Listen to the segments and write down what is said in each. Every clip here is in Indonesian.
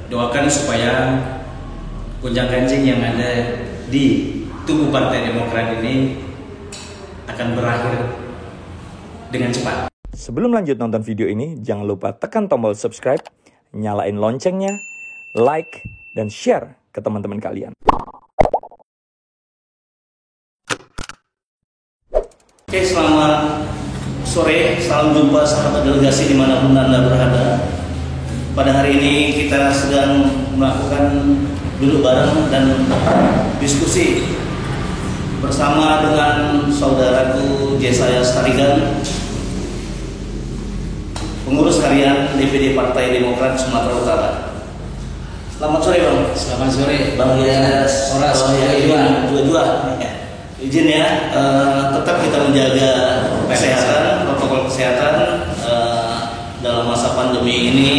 doakan supaya gonjang-ganjing yang ada di tubuh Partai Demokrat ini akan berakhir dengan cepat. Sebelum lanjut nonton video ini, jangan lupa tekan tombol subscribe, nyalain loncengnya, like, dan share ke teman-teman kalian. Oke, selamat sore, salam jumpa sahabat delegasi dimanapun Anda berada. Pada hari ini kita sedang melakukan duduk bareng dan diskusi bersama dengan saudaraku Jesaya Starigan, pengurus harian DPD Partai Demokrat Sumatera Utara. Selamat sore Bang. Selamat sore Bang Yas. Dua. Izin ya, tetap kita menjaga kesehatan, protokol kesehatan dalam masa pandemi ini.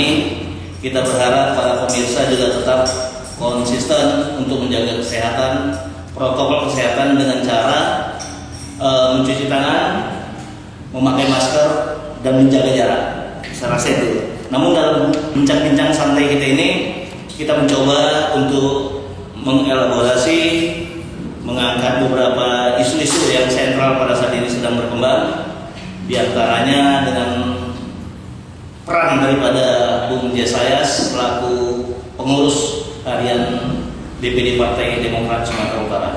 Kita berharap para pemirsa juga tetap konsisten untuk menjaga kesehatan, protokol kesehatan dengan cara mencuci tangan, memakai masker, dan menjaga jarak. Saya rasa itu. Namun dalam bincang-bincang santai kita ini, kita mencoba untuk mengelaborasi, mengangkat beberapa isu-isu yang sentral pada saat ini sedang berkembang, di antaranya dengan peran daripada Bung Jesaya selaku pengurus harian DPD Partai Demokrat Sumatera Utara.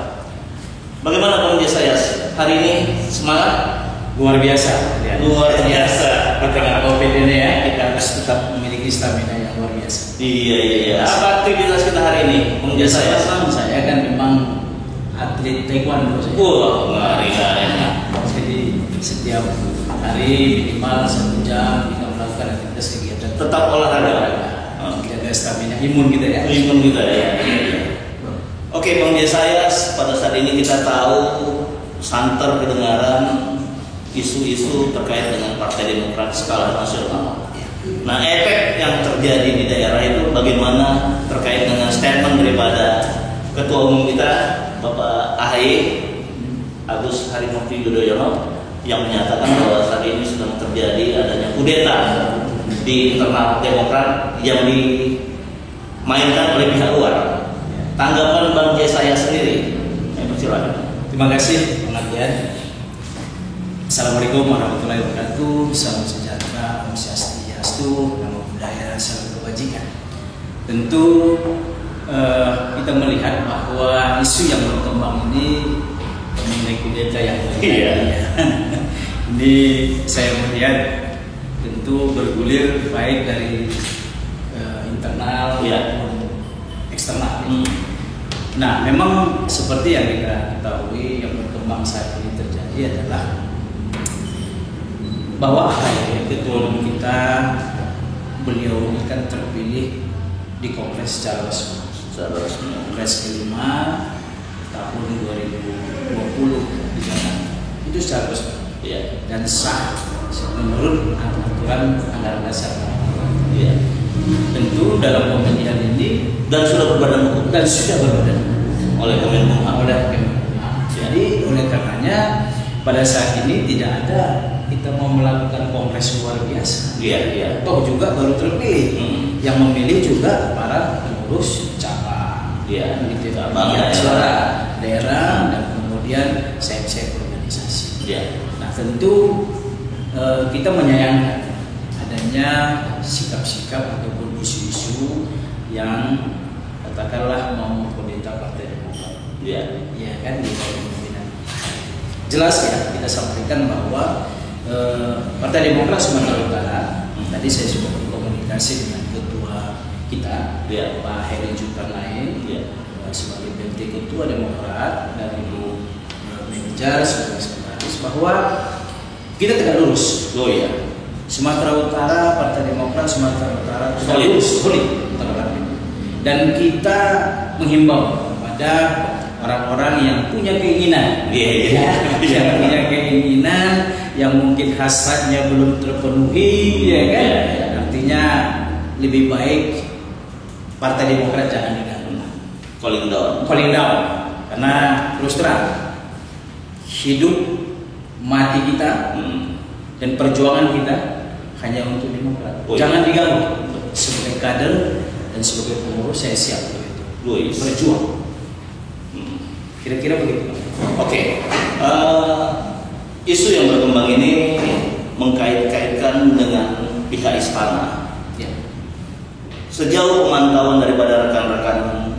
Bagaimana Bung Jesaya hari ini? Semangat? Luar biasa. Ya. Luar biasa. Di tengah COVID ini ya, kita harus tetap memiliki stamina yang luar biasa. Iya. Apa aktivitas kita hari ini, Bung Jesaya? Saya kan memang atlet taekwondo. Ngeri. Jadi setiap hari minimal 1 jam kita melakukan aktivitas kegiatan. Tetap olahraga. Jaga stamina imun kita ya. Imun kita ya. Oke, Bang Jesaya, pada saat ini kita tahu santer kedengaran isu-isu terkait dengan Partai Demokrat skala nasional. Nah, efek yang terjadi di daerah itu bagaimana terkait dengan statement daripada Ketua Umum kita Bapak AHY Agus Harimurti Yudhoyono yang menyatakan bahwa saat ini sedang terjadi adanya kudeta di internal Demokrat yang dimainkan oleh pihak luar. Tanggapan Bang Jesaya sendiri? Silakan. Terima kasih Bang Adian. Assalamualaikum warahmatullahi wabarakatuh. Salam sejahtera, Om Swastiastu, Namo Buddhaya, Salam Kebajikan. Tentu kita melihat bahwa isu yang berkembang ini mengenai kudeta yang terjadi. Ini saya melihat tentu bergulir baik dari internal maupun eksternal. Nah, memang seperti yang kita ketahui yang berkembang saat ini terjadi adalah bahwa AHY Ketua Umum kita, beliau ini kan terpilih di Kongres secara resmi. Kongres kelima tahun 2020 di Jakarta itu secara resmi dan sah menurut aturan anggaran dasar. Tentu dalam pemilihan ini Dan sudah berbadan hukum oleh Kemenkumham. Jadi oleh karenanya pada saat ini tidak ada kita mau melakukan kongres luar biasa. Toh juga baru terpilih. Yang memilih juga para pengurus cabang, suara daerah dan kemudian sayap-sayap organisasi. Nah, tentu kita menyayangkan adanya sikap-sikap ataupun isu-isu yang katakanlah mau mengkudeta Partai Demokrat. Kan di pimpinan. Jelas ya kita sampaikan bahwa Partai Demokrat Sumatera Utara, tadi saya sudah berkomunikasi dengan ketua kita, Pak Heri Zulkarnain, sebagai PLT Ketua Demokrat, dan Ibu Manajer sebagai sekretaris, bahwa kita tegak lurus. Sumatera Utara, Partai Demokrat Sumatera Utara solid. Dan kita menghimbau kepada orang-orang yang punya keinginan, yang punya keinginan yang mungkin hasratnya belum terpenuhi, artinya lebih baik Partai Demokrat jangan diganggu, falling down, karena terus terang hidup mati kita dan perjuangan kita hanya untuk Demokrat. Jangan diganggu. Sebagai kader dan sebagai pengurus saya siap untuk itu. Luis. Berjuang. Kira-kira begitu. Oke. Isu yang berkembang ini mengkait-kaitkan dengan pihak istana. Ya. Sejauh pemantauan daripada rekan-rekan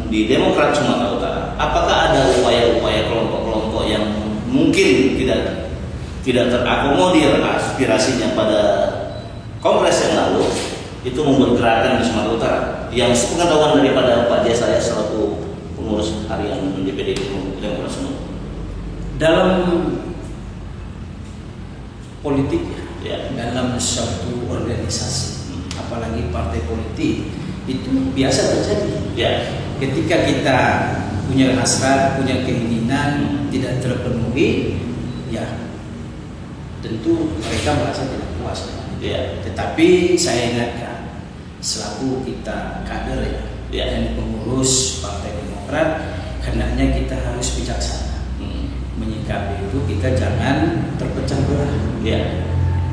di Demokrat Sumatera Utara, apakah ada upaya-upaya kelompok-kelompok yang mungkin tidak terakomodir aspirasinya pada Kongres yang lalu itu membuat gerakan di Sumatera Utara yang sepengetahuan daripada Pak Jaya saya selaku pengurus harian DPD Demokrat Sumatera? Dalam politik Ya. dalam suatu organisasi, apalagi partai politik, itu biasa terjadi. Ya. Ketika kita punya hasrat, punya keinginan tidak terpenuhi, ya tentu mereka merasa tidak puas dengan itu. Ya. Tetapi saya ingatkan, selaku kita kader Ya. dan pengurus Partai Demokrat, hendaknya kita harus bijaksana. Menyikapi itu, kita jangan terpecah belah. Ya.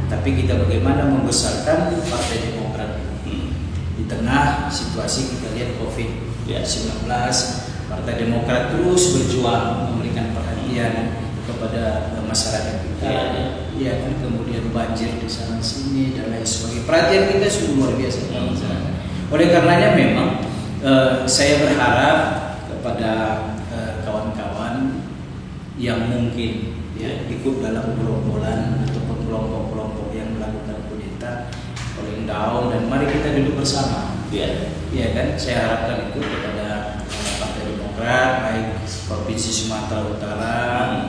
Tapi kita bagaimana membesarkan Partai Demokrat ini. Di tengah situasi kita lihat COVID-19, Partai Demokrat terus berjuang memberikan perhatian kepada masyarakat kita. Ya kan, kemudian banjir di sana sini dan lain sebagainya. Perhatian kita sungguh luar biasa kepada masyarakat. Oleh karenanya memang saya berharap kepada kawan-kawan yang mungkin ikut dalam gerombolan ataupun kelompok-kelompok yang melakukan kudeta, calling down, dan mari kita duduk bersama. Ya kan, saya harapkan itu kepada Partai Demokrat, baik Provinsi Sumatera Utara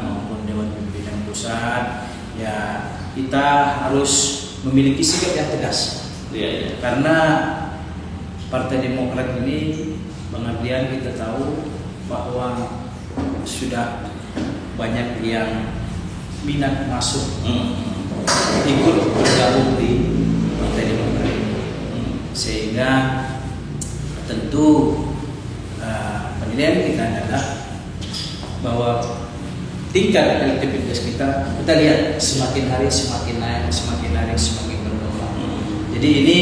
maupun Dewan Pimpinan Pusat. Ya, kita harus memiliki sikap yang tegas. Karena Partai Demokrat ini, Bang Ardian, kita tahu bahwa sudah banyak yang minat masuk ikut bergabung di Partai Demokrat ini, sehingga tentu penilaian kita adalah bahwa tingkat elektabilitas kita lihat semakin hari semakin naik, semakin hari semakin berkembang. Jadi ini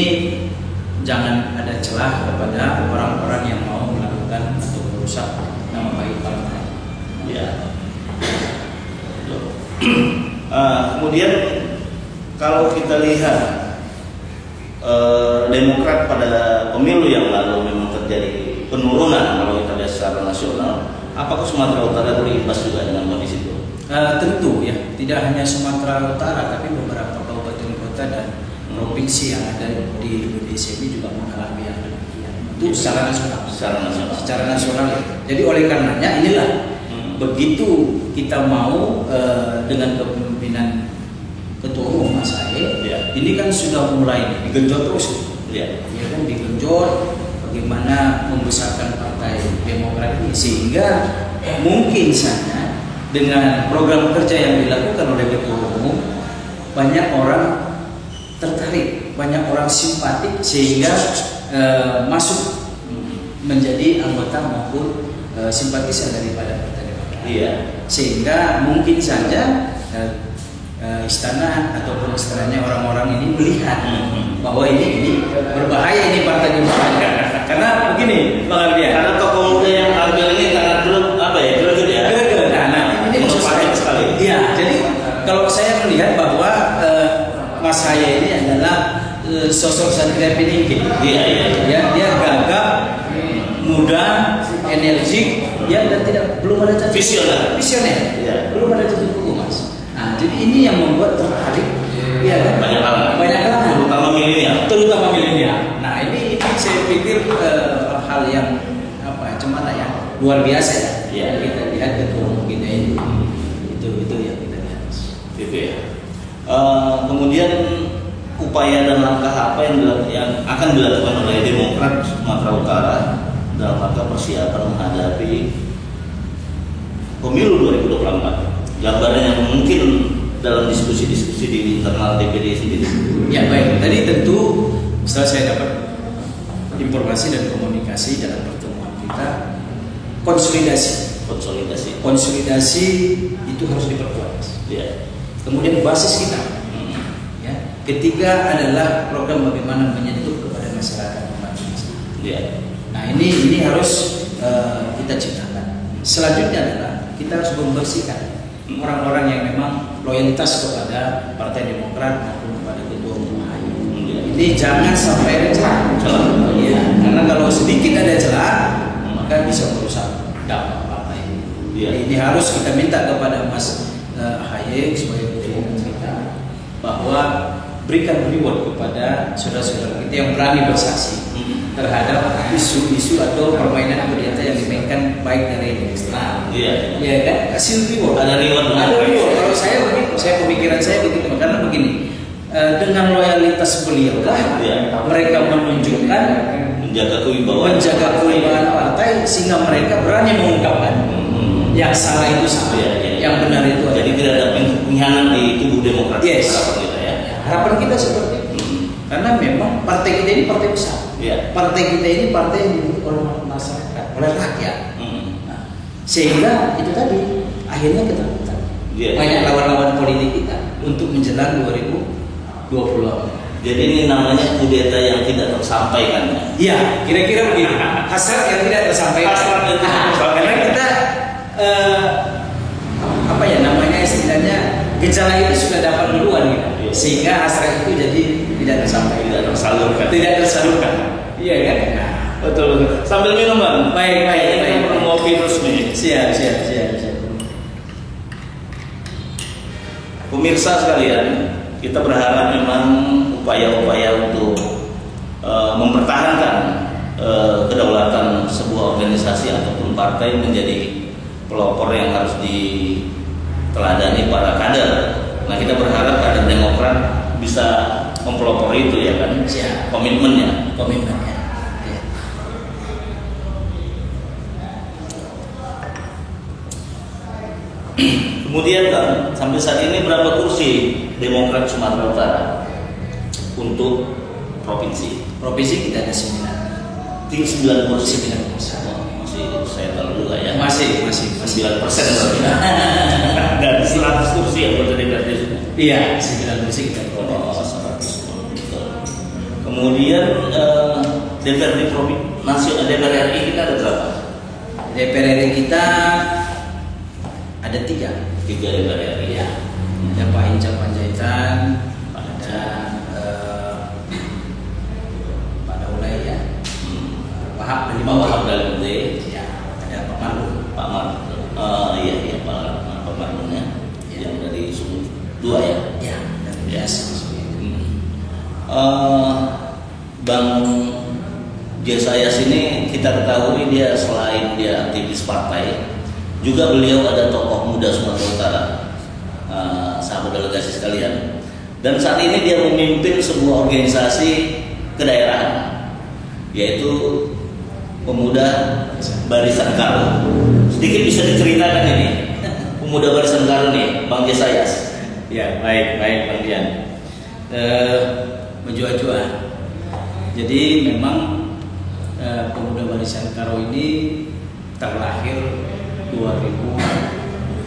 jangan ada celah kepada orang-orang yang mau melakukan atau merusak nama baik partai. Ya. Kemudian kalau kita lihat Demokrat pada pemilu yang lalu memang terjadi penurunan kalau kita lihat secara nasional. Apakah Sumatera Utara berimbas juga dengan kondisi itu? Tentu ya, tidak hanya Sumatera Utara, tapi beberapa kabupaten kota dan provinsi yang ada di Indonesia ini juga mengalami yang demikian. Itu secara nasional. Secara nasional. Jadi oleh karenanya inilah begitu kita mau dengan kepemimpinan Ketua Umum Mas Ahe, ini kan sudah mulai digenjot terus, ya kan, digenjot bagaimana membesarkan Partai Demokrat ini, sehingga mungkin saja dengan program kerja yang dilakukan oleh Ketua Umum banyak orang tertarik, banyak orang simpatik, sehingga masuk menjadi anggota maupun simpatisan daripada Partai Demokrat. Sehingga mungkin saja istana ataupun istilahnya orang-orang ini melihat bahwa ini berbahaya ini Partai Demokrat. Karena begini, Bang Ardian, karena tokoh muda yang tampil ini sangat greget ya. Nah, ini sekali. Iya, jadi kalau saya melihat bahwa Mas Ahe ini adalah sosok satria peninggi. Dia gagap, muda, energik, dan belum ada visioner. Belum ada titik temu, Mas. Nah, jadi ini yang membuat tertarik. Banyak hal. Terutama milenial. Nah, ini saya pikir hal yang luar biasa ya. Kita lihat Ketua Umum kita ini. Itu yang kita lihat. Gitu ya. Kemudian upaya dan langkah apa yang akan dilakukan oleh Demokrat Sumatera Utara dalam rangka persiapan menghadapi pemilu 2024? Gambaran yang mungkin dalam diskusi-diskusi di internal DPD sendiri. Ya baik, tadi tentu setelah saya dapat informasi dan komunikasi dalam pertemuan kita, konsolidasi itu harus diperkuat. Kemudian basis kita, ketiga adalah program bagaimana menyentuh kepada masyarakat Iya. Nah ini harus kita ciptakan. Selanjutnya adalah kita harus membersihkan orang-orang yang memang loyalitas kepada Partai Demokrat maupun kepada Ketua Umum AHY. Ini jangan sampai ada celah. Ya, karena kalau sedikit ada celah maka bisa merusak dampak partai ini. Ya. Ini harus kita minta kepada Mas AHY sebagai pimpinan kita bahwa berikan reward kepada saudara-saudara kita yang berani bersaksi terhadap isu-isu atau permainan kudeta yang dimainkan baik dari eksternal. Iya. Ya kan, kasih reward. Ada reward. Ada reward. Kalau saya begitu, pemikiran saya begitu. Karena begini, dengan loyalitas beliau lah, mereka menunjukkan menjaga kewibawaan partai sehingga mereka berani mengungkapkan yang salah itu salah, yang benar itu. Jadi tidak ada pengkhianat di tubuh Demokrat. Yes. Harapan kita ya. Harapan kita seperti itu. Karena memang partai kita ini partai besar. Ya. Partai kita ini partai yang dimiliki oleh masyarakat, oleh rakyat. Nah, sehingga itu tadi akhirnya ketakutan. Banyak lawan-lawan politik kita untuk menjelang 2020. Jadi ini namanya kudeta yang tidak tersampaikan. Iya, kira-kira begitu. Hasrat yang tidak tersampaikan. Karena kita apa ya namanya istilahnya gejala itu sudah dapat duluan gitu. Sehingga hasrat itu jadi tidak tersampaikan, tidak tersalurkan. Iya kan? Nah, betul. Sambil minum bang. Baik. Kita ngopi terus nih. Siap. Pemirsa sekalian, kita berharap memang upaya-upaya untuk mempertahankan kedaulatan sebuah organisasi ataupun partai menjadi pelopor yang harus diteladani para kader. Nah, kita berharap kader Demokrat bisa mempelopori itu ya kan? Siap. Komitmennya. Ya. Kemudian Bang, sampai saat ini berapa kursi Demokrat Sumatera Utara untuk provinsi? Provinsi kita ada 9. Tinggal 9 kursi. 9 kursi. Masih saya tahu juga ya. Masih 9% berarti. Dan 100 kursi yang berada di Iya, 9 kursi kita. Kemudian DPRD provinsi nasional, DPR RI kita ada berapa? DPR RI kita ada 3 DPR RI ya. Ada Pak Hinca Panjaitan, ada Pak Daulay ya, Pak Hab dari ya, ada Pak Marlun. Iya Pak Marlun ya, yang dari Sumut 2 ya. Ya, dari biasa. Bang Jesayas ini kita ketahui dia selain dia aktivis partai, juga beliau ada tokoh muda Sumatera Utara, sahabat delegasi sekalian. Dan saat ini dia memimpin sebuah organisasi kedaerahan, yaitu Pemuda Barisan Karo. Sedikit bisa diceritakan ini Pemuda Barisan Karo nih, Bang Jesayas. Ya, baik Bang Dian. Menjua-jua. Jadi memang Pemuda Barisan Karo ini terlahir 2011.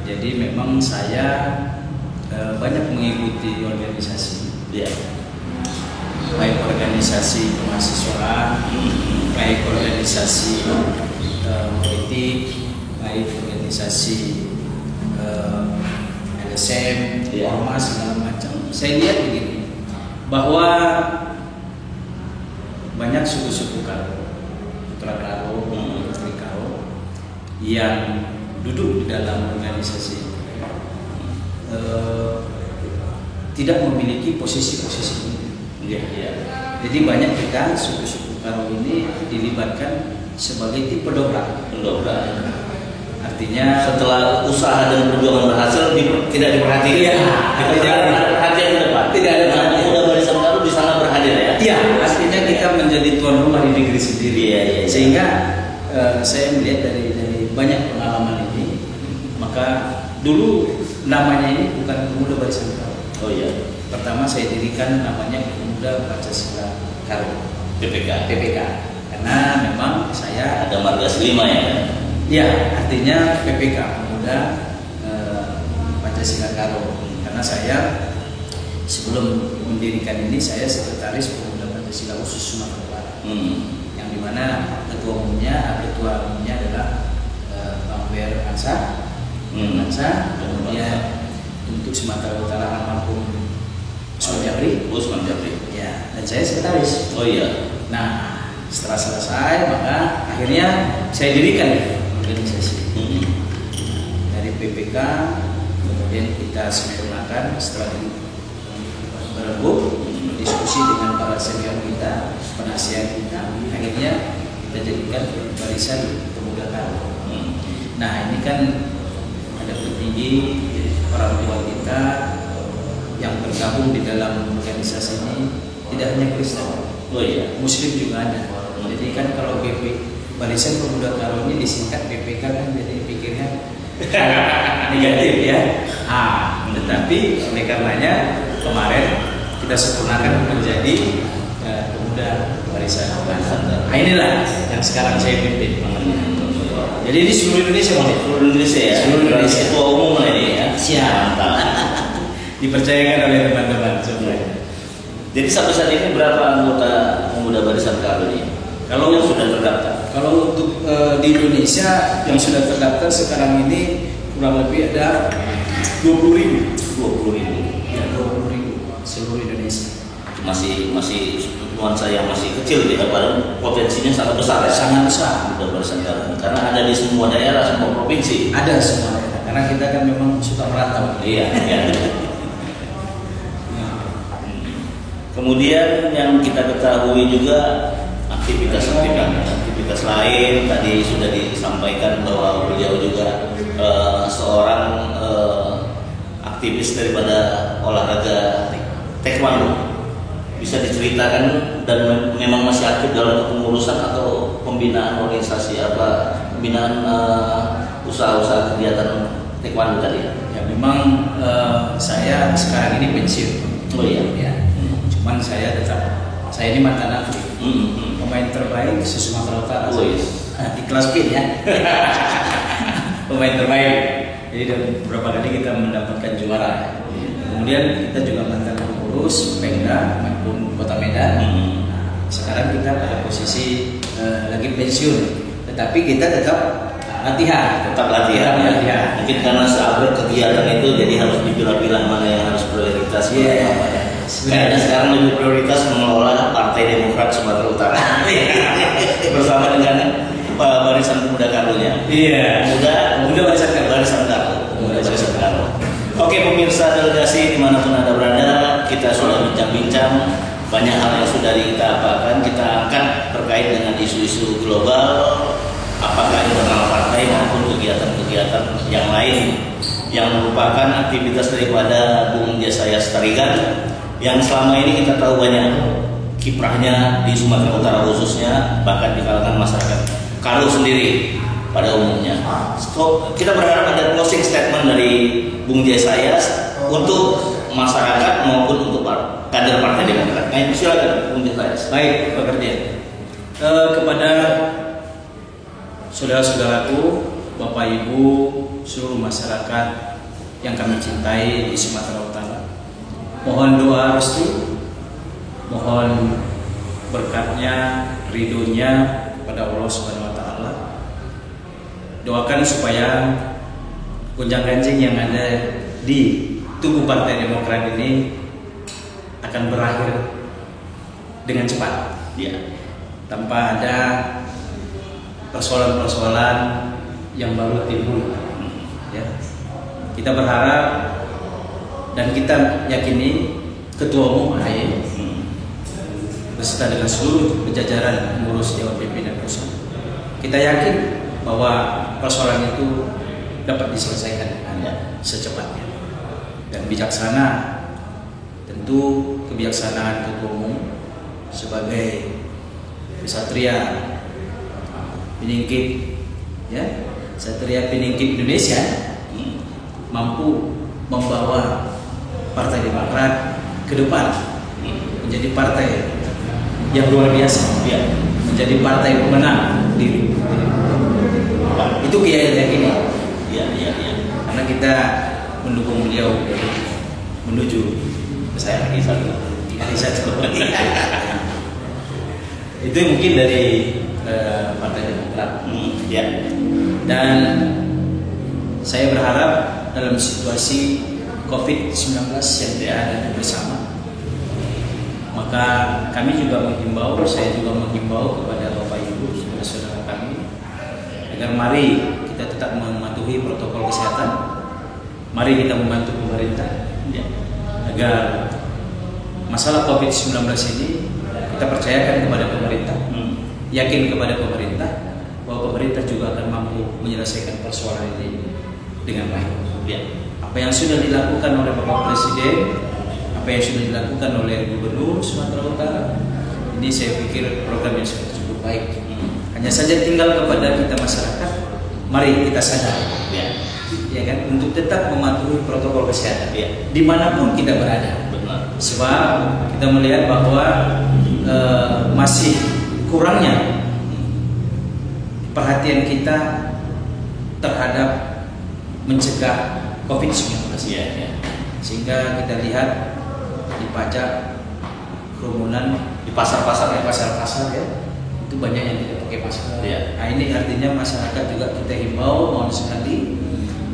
Jadi memang saya banyak mengikuti organisasi, baik organisasi kemahasiswaan, baik organisasi politik, baik organisasi LSM, ormas segala macam. Saya lihat begini, bahwa banyak suku-suku Karo, Putra Karo, Putri Karo yang duduk di dalam organisasi tidak memiliki posisi-posisi ini. Jadi banyak kita suku-suku Karo ini dilibatkan sebagai tim pendobrak. Artinya Setelah usaha dan perjuangan berhasil tidak diperhatikan. Iya. Tidak ada perhatian ke depan. Tidak ada Nah, perhatian. Pemuda Barisan Karo di sana berhadir ya. Iya, artinya kita menjadi tuan rumah di negeri sendiri. Iya. Sehingga saya melihat dari banyak pengalaman ini, maka dulu namanya ini bukan Pemuda Barisan Karo. Oh iya. Pertama saya dirikan namanya Pemuda Pancasila Karo, PPK. karena memang saya Ada marga 5 ya. ya artinya PPK Pemuda Pancasila Karo, karena saya sebelum mendirikan ini saya sekretaris Pemuda Pancasila Pancasila khusus Sumatera Utara. Yang dimana ketua umumnya adalah Bang Ber Ansa, kemudian untuk Sumatera Utara almarhum Usman Jabri, ya, dan saya sekretaris. Oh iya. Nah, setelah selesai maka akhirnya saya dirikan organisasi dari PPK, kemudian kita sempurnakan setelah berembuk diskusi dengan para senior kita, penasihat kita, akhirnya kita jadikan barisan pemuda Karo. Nah, ini kan ada petinggi orang tua kita yang bergabung di dalam organisasi ini tidak hanya Kristen, Oh iya. Muslim juga ada. Jadi kan kalau BP Barisan Pemuda Karo ini disingkat BPK kan jadi pikirnya negatif ya. Tetapi oleh karenanya kemarin kita sempurnakan menjadi Pemuda Barisan Nusantara. Nah, inilah yang sekarang saya pimpin. Jadi ini seluruh Indonesia, Seluruh Indonesia ya. Seluruh Indonesia. Ketua umum lah ini ya. Siap. Dipercayakan oleh teman-teman semuanya. Jadi sampai saat ini berapa anggota Pemuda Barisan Karo ini? Kalau yang sudah terdaftar? Kalau untuk di Indonesia yang sudah terdaftar sekarang ini kurang lebih ada 20.000. 20.000. Ya, 20.000 seluruh Indonesia. Masih nuansa yang masih kecil ya, padahal potensinya sangat besar ya. Sangat besar. Pemuda Barisan Karo karena ada di semua daerah, semua provinsi. Ada semua daerah. Karena kita kan memang suka merantau. Iya. Kemudian yang kita ketahui juga aktivitas lain tadi sudah disampaikan bahwa beliau juga seorang aktivis daripada olahraga taekwondo. Bisa diceritakan dan memang masih aktif dalam kepengurusan atau pembinaan organisasi apa pembinaan usaha-usaha kegiatan taekwondo tadi? Ya memang saya sekarang ini pensiun. Oh iya. Ya. Cuman saya ini mantan atlet, pemain terbaik se-Sumatera Utara. Oh, yes. Di kelas PIN ya. Pemain terbaik. Jadi beberapa kali kita mendapatkan juara. Kemudian kita juga mantan pengurus Pemda maupun Kota Medan. Sekarang kita pada posisi lagi pensiun, tetapi kita tetap latihan. Mungkin karena sahabat kegiatan itu jadi harus dipilah-pilah mana yang harus prioritas. Kayaknya sekarang lebih prioritas mengelola Partai Demokrat Sumatera Utara bersama dengan Barisan Pemuda Karunya. Iya. Pemuda Barisan Karo. Oke pemirsa delegasi dimanapun anda berada, kita sudah bincang-bincang banyak hal yang sudah kita apakan, kita angkat terkait dengan isu-isu global, apakah internal partai maupun kegiatan-kegiatan yang lain yang merupakan aktivitas daripada Bung Jesayas Tarigan yang selama ini kita tahu banyak kiprahnya di Sumatera Utara khususnya, bahkan di kalangan masyarakat Karo sendiri pada umumnya. So, kita berharap ada closing statement dari Bung Jesayas untuk masyarakat maupun untuk kader Partai Demokrat. Nah, silakan Bung Jesayas. Baik, Pak Kerja. Kepada saudara-saudaraku, Bapak Ibu, seluruh masyarakat yang kami cintai di Sumatera Utara, mohon doa restu, mohon berkatnya, ridhonya kepada Allah Subhanahu Wa Taala. Doakan supaya gonjang-ganjing yang ada di tubuh Partai Demokrat ini akan berakhir dengan cepat, Ya. tanpa ada persoalan-persoalan yang baru timbul. Ya. Kita berharap dan kita yakini Ketua Umum AHY beserta dengan seluruh jajaran pengurus Dewan Pimpinan Pusat, kita yakin bahwa persoalan itu dapat diselesaikan dengan secepatnya dan bijaksana. Tentu kebijaksanaan Ketua Umum sebagai Satria Peningkit, ya, Satria Peningkit Indonesia mampu membawa Partai Demokrat ke depan menjadi partai yang luar biasa, ya, menjadi partai pemenang di itu keyakinan ini. Ya. Karena kita mendukung beliau menuju Saya lagi satu. Itu mungkin dari Partai Demokrat. Ya. Dan saya berharap dalam situasi COVID-19 yang dihadapi bersama, maka kami juga menghimbau, saya juga menghimbau kepada Bapak Ibu, saudara-saudara kami, agar mari kita tetap mematuhi protokol kesehatan, mari kita membantu pemerintah, ya, agar masalah COVID-19 ini kita percayakan kepada pemerintah, yakin kepada pemerintah, bahwa pemerintah juga akan mampu menyelesaikan persoalan ini dengan baik. Ya. Apa yang sudah dilakukan oleh Bapak Presiden, apa yang sudah dilakukan oleh Gubernur Sumatera Utara, ini saya pikir program yang sudah cukup baik. Hanya saja tinggal kepada kita masyarakat, mari kita sadar, ya kan, untuk tetap mematuhi protokol kesehatan, dimanapun kita berada. Benar. Sebab kita melihat bahwa masih kurangnya perhatian kita terhadap mencegah COVID-19, sehingga kita lihat di pajak kerumunan Di pasar-pasar ya. Ya, itu banyak yang tidak pakai masker. Ya. Nah, ini artinya masyarakat juga kita himbau, mohon sekali,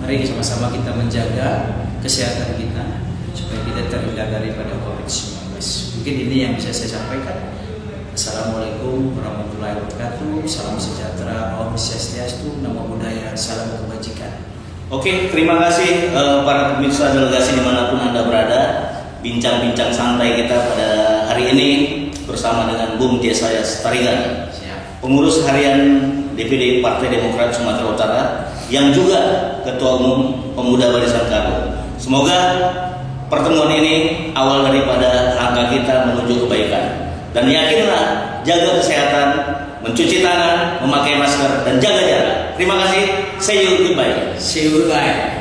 mari sama-sama kita menjaga kesehatan kita supaya kita terhindar daripada COVID-19. Mungkin ini yang bisa saya sampaikan. Assalamualaikum warahmatullahi wabarakatuh. Salam sejahtera, Om Swastiastu, Namo Buddhaya, salam kebajikan. Oke, terima kasih para pemirsa delegasi dimanapun Anda berada. Bincang-bincang santai kita pada hari ini bersama dengan Bung Jesaya Tarigan, pengurus harian DPD Partai Demokrat Sumatera Utara, yang juga Ketua Umum Pemuda Barisan Karo. Semoga pertemuan ini awal daripada langkah kita menuju kebaikan. Dan yakinlah, jaga kesehatan, mencuci tangan, memakai masker, dan jaga jarak. Terima kasih. See you, goodbye. See you, goodbye.